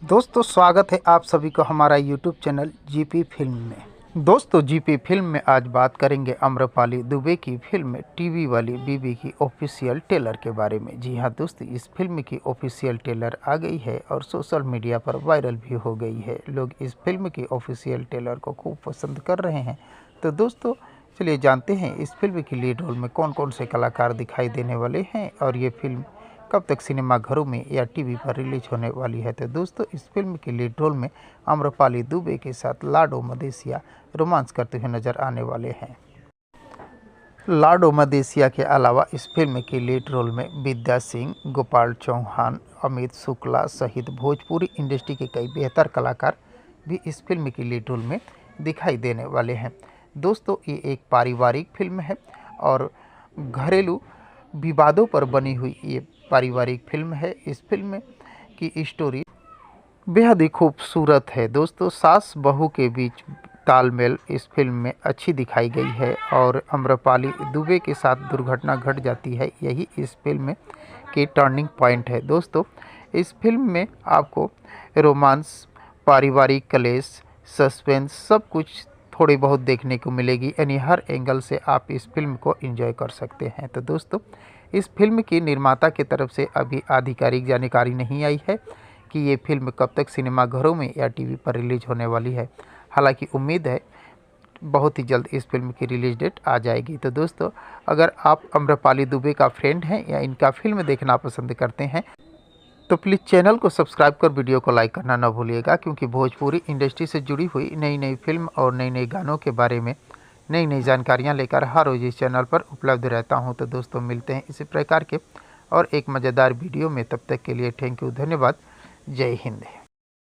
दोस्तों स्वागत है आप सभी को हमारा यूट्यूब चैनल जीपी फिल्म में। दोस्तों जीपी फिल्म में आज बात करेंगे आम्रपाली दुबे की फिल्म टीवी वाली बीबी की ऑफिशियल ट्रेलर के बारे में। जी हां दोस्तों, इस फिल्म की ऑफिशियल ट्रेलर आ गई है और सोशल मीडिया पर वायरल भी हो गई है। लोग इस फिल्म की ऑफिशियल ट्रेलर को खूब पसंद कर रहे हैं। तो दोस्तों चलिए जानते हैं इस फिल्म की लीड रोल में कौन कौन से कलाकार दिखाई देने वाले हैं और ये फिल्म कब तक सिनेमाघरों में या टीवी पर रिलीज होने वाली है। तो दोस्तों इस फिल्म के लीड रोल में आम्रपाली दुबे के साथ लाडो मदेशिया रोमांस करते हुए नजर आने वाले हैं। लाडो मदेशिया के अलावा इस फिल्म की लीड रोल में विद्या सिंह, गोपाल चौहान, अमित शुक्ला सहित भोजपुरी इंडस्ट्री के कई बेहतर कलाकार भी इस फिल्म की लीड रोल में दिखाई देने वाले हैं। दोस्तों ये एक पारिवारिक फिल्म है और घरेलू विवादों पर बनी हुई ये पारिवारिक फिल्म है। इस फिल्म की स्टोरी बेहद ही खूबसूरत है। दोस्तों सास बहू के बीच तालमेल इस फिल्म में अच्छी दिखाई गई है और आम्रपाली दुबे के साथ दुर्घटना घट जाती है, यही इस फिल्म की टर्निंग पॉइंट है। दोस्तों इस फिल्म में आपको रोमांस, पारिवारिक कलेश, सस्पेंस सब कुछ थोड़ी बहुत देखने को मिलेगी, यानी हर एंगल से आप इस फिल्म को एंजॉय कर सकते हैं। तो दोस्तों इस फिल्म की निर्माता की तरफ से अभी आधिकारिक जानकारी नहीं आई है कि ये फिल्म कब तक सिनेमाघरों में या टीवी पर रिलीज होने वाली है। हालांकि उम्मीद है बहुत ही जल्द इस फिल्म की रिलीज डेट आ जाएगी। तो दोस्तों अगर आप आम्रपाली दुबे का फ्रेंड हैं या इनका फिल्म देखना पसंद करते हैं तो प्लीज़ चैनल को सब्सक्राइब कर वीडियो को लाइक करना न भूलिएगा, क्योंकि भोजपुरी इंडस्ट्री से जुड़ी हुई नई नई फिल्म और नई नई गानों के बारे में नई नई जानकारियां लेकर हर रोज़ इस चैनल पर उपलब्ध रहता हूं। तो दोस्तों मिलते हैं इसी प्रकार के और एक मज़ेदार वीडियो में। तब तक के लिए थैंक यू, धन्यवाद, जय हिंद।